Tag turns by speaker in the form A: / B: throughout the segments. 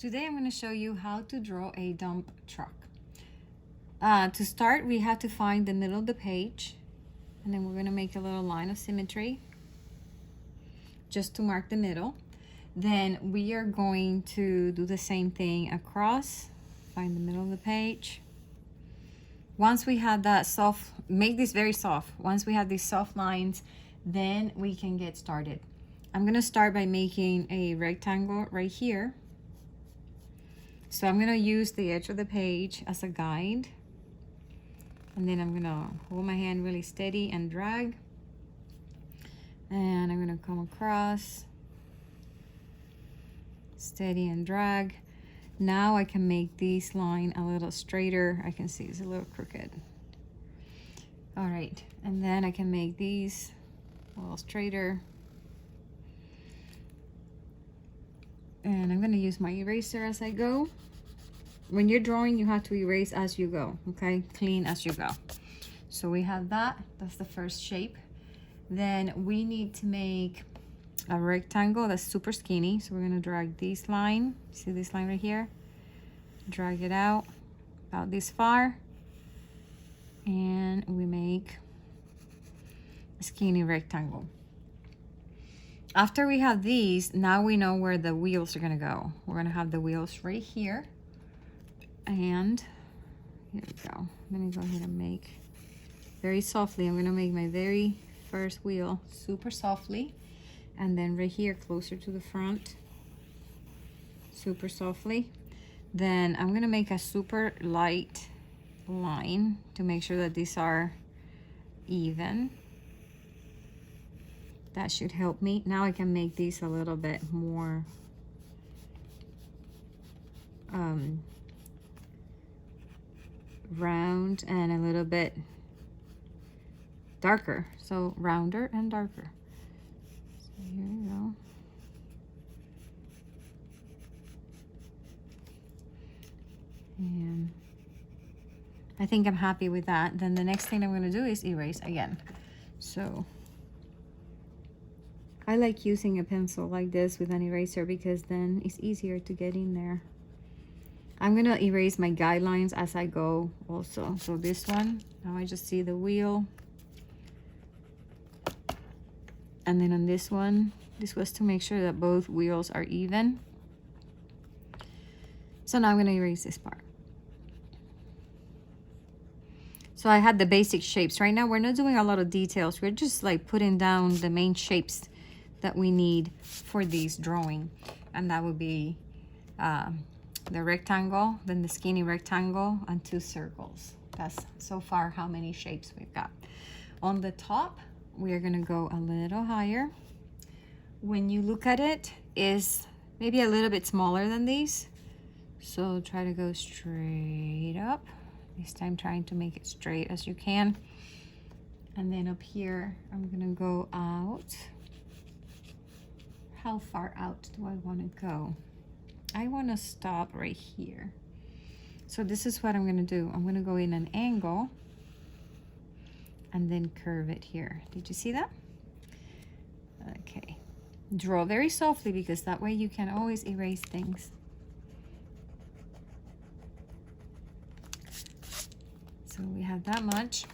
A: Today I'm going to show you how to draw a dump truck. To start, we have to find the middle of the page, and then we're going to make a little line of symmetry just to mark the middle. Then we are going to do the same thing across, find the middle of the page. Once we have that soft, make this very soft. Once we have these soft lines, then we can get started. I'm going to start by making a rectangle right here. So I'm going to use the edge of the page as a guide. And then I'm going to hold my hand really steady and drag. And I'm going to come across, steady and drag. Now I can make this line a little straighter. I can see it's a little crooked. All right, and then I can make these a little straighter. And I'm going to use my eraser as I go. When you're drawing, you have to erase as you go, okay? Clean as you go. So we have that. That's the first shape. Then we need to make a rectangle that's super skinny. So we're going to drag this line. See this line right here? Drag it out about this far. And we make a skinny rectangle. After we have these, now we know where the wheels are going to go. We're going to have the wheels right here. And here we go. I'm going to go ahead and make very softly. I'm going to make my very first wheel super softly. And then right here, closer to the front, super softly. Then I'm going to make a super light line to make sure that these are even. That should help me. Now I can make these a little bit more round and a little bit darker. So rounder and darker. So here we go. And I think I'm happy with that. Then the next thing I'm going to do is erase again. So I like using a pencil like this with an eraser because then it's easier to get in there. I'm going to erase my guidelines as I go also. So this one, now I just see the wheel. And then on this one, this was to make sure that both wheels are even. So now I'm going to erase this part. So I had the basic shapes. Right now, we're not doing a lot of details. We're just like putting down the main shapes that we need for this drawing. And that would be the rectangle, then the skinny rectangle, and 2 circles. That's so far how many shapes we've got. On the top, we are going to go a little higher. When you look at it, is maybe a little bit smaller than these. So try to go straight up. This time trying to make it straight as you can. And then up here, I'm going to go out. How far out do I want to go? I want to stop right here. So this is what I'm going to do. I'm going to go in an angle and then curve it here. Did you see that? Okay. Draw very softly because that way you can always erase things. So we have that much.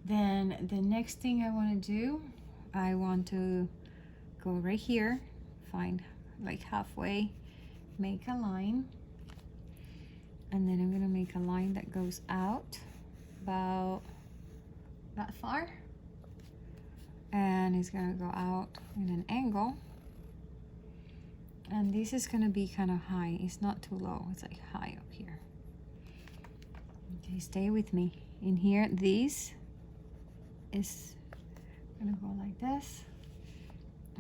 A: Then the next thing I want to do, I want to go right here, find like halfway, make a line, and then I'm going to make a line that goes out about that far, and it's going to go out in an angle, and this is going to be kind of high. It's not too low, it's like high up here. Okay, stay with me. In here, this is going to go like this.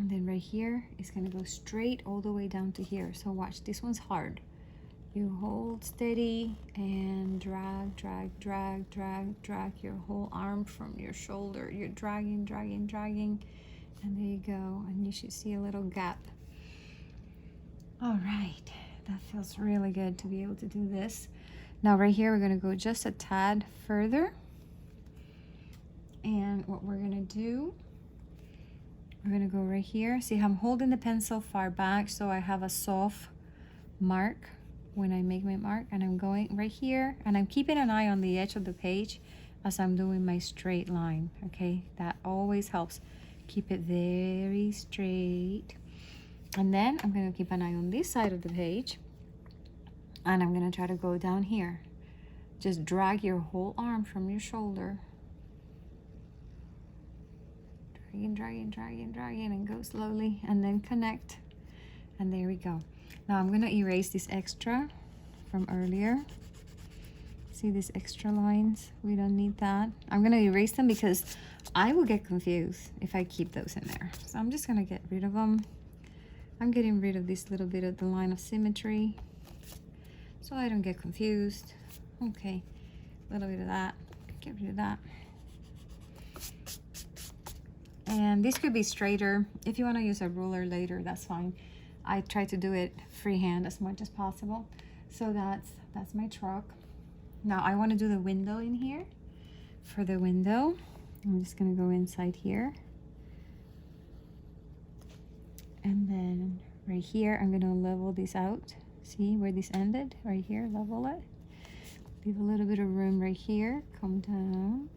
A: And then right here, it's going to go straight all the way down to here. So watch, this one's hard. You hold steady and drag, drag, drag, drag, drag your whole arm from your shoulder. You're dragging, dragging, dragging. And there you go. And you should see a little gap. All right, that feels really good to be able to do this. Now right here, we're going to go just a tad further. And what we're going to do We're gonna go right here. See, I'm holding the pencil far back so I have a soft mark when I make my mark, and I'm going right here and I'm keeping an eye on the edge of the page as I'm doing my straight line. Okay, that always helps. Keep it very straight. And then I'm gonna keep an eye on this side of the page, and I'm gonna try to go down here. Just drag your whole arm from your shoulder. Dragging, dragging, dragging, dragging, and go slowly, and then connect. And there we go. Now I'm gonna erase this extra from earlier. See these extra lines? We don't need that. I'm gonna erase them because I will get confused if I keep those in there. So I'm just gonna get rid of them. I'm getting rid of this little bit of the line of symmetry so I don't get confused. Okay, a little bit of that, get rid of that. And this could be straighter. If you want to use a ruler later, that's fine. I try to do it freehand as much as possible. So that's my truck. Now I want to do the window in here. For the window, I'm just gonna go inside here. And then right here, I'm gonna level this out. See where this ended? Right here, level it. Leave a little bit of room right here. Come down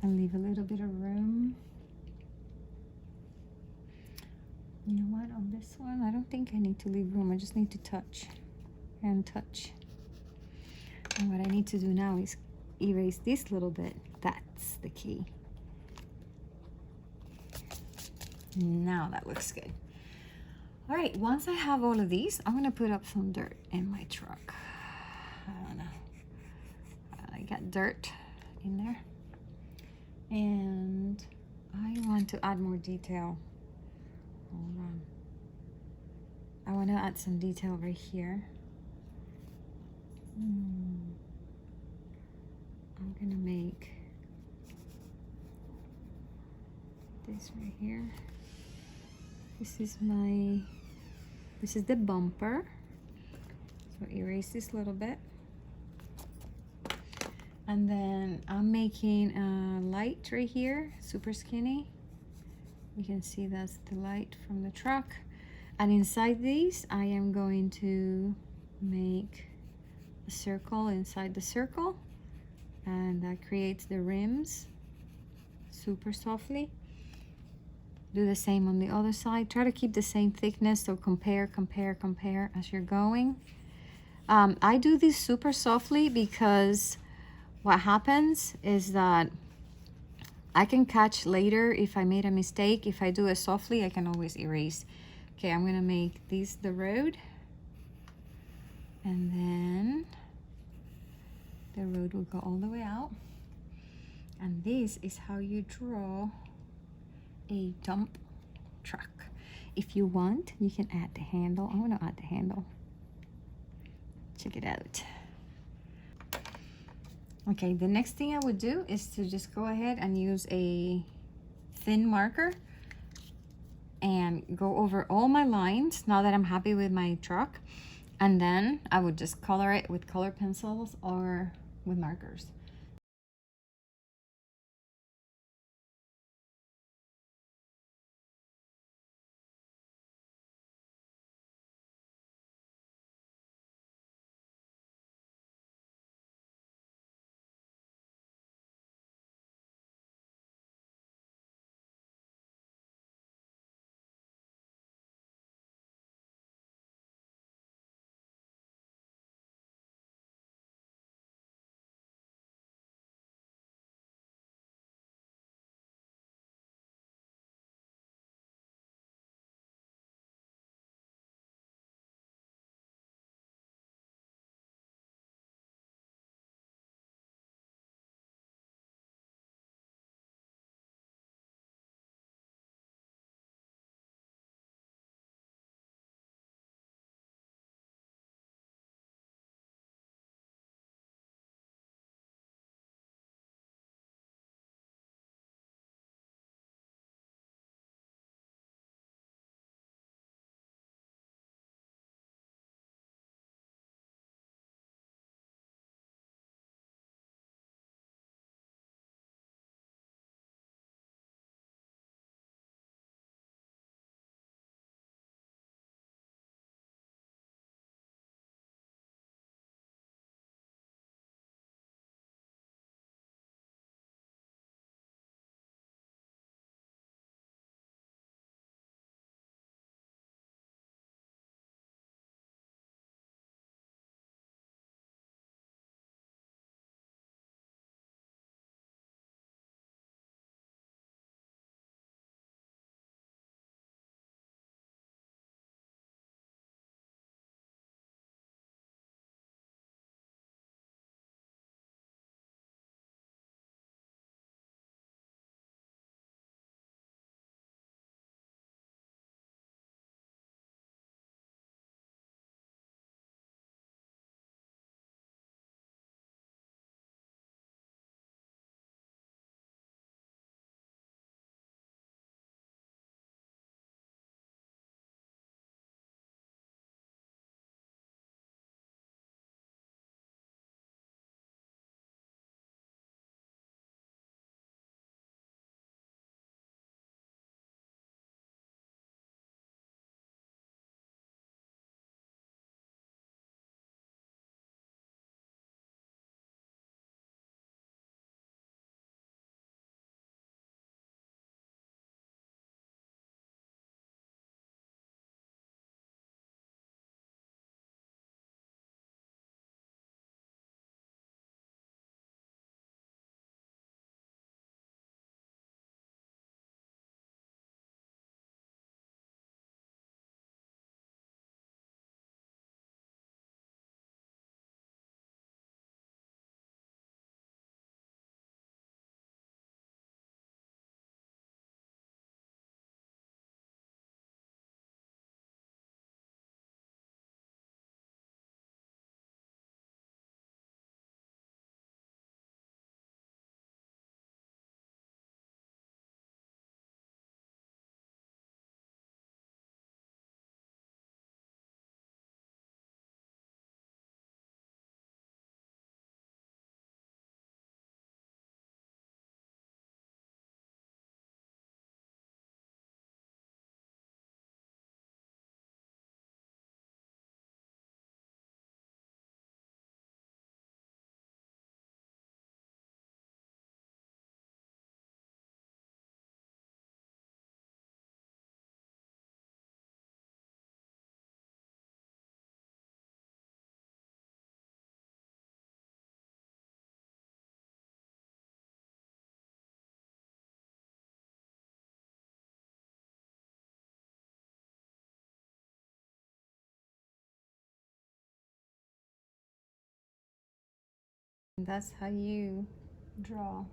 A: and leave a little bit of room. You know what, on this one, I don't think I need to leave room. I just need to touch and touch. And what I need to do now is erase this little bit. That's the key. Now that looks good. All right, once I have all of these, I'm gonna put up some dirt in my truck. I don't know. I got dirt in there. And I want to add more detail. Hold on. I want to add some detail right here. I'm gonna make this right here. This is the bumper. So erase this little bit. And then I'm making a light right here, super skinny. You can see that's the light from the truck. And inside these, I am going to make a circle inside the circle. And that creates the rims super softly. Do the same on the other side. Try to keep the same thickness, so compare, compare, compare as you're going. I do this super softly because what happens is that I can catch later if I made a mistake. If I do it softly, I can always erase. Okay, I'm gonna make these the road. And then the road will go all the way out. And this is how you draw a dump truck. If you want, you can add the handle. I'm gonna add the handle. Check it out. Okay, the next thing I would do is to just go ahead and use a thin marker and go over all my lines now that I'm happy with my truck. And then I would just color it with color pencils or with markers. And that's how you draw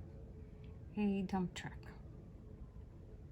A: a dump truck.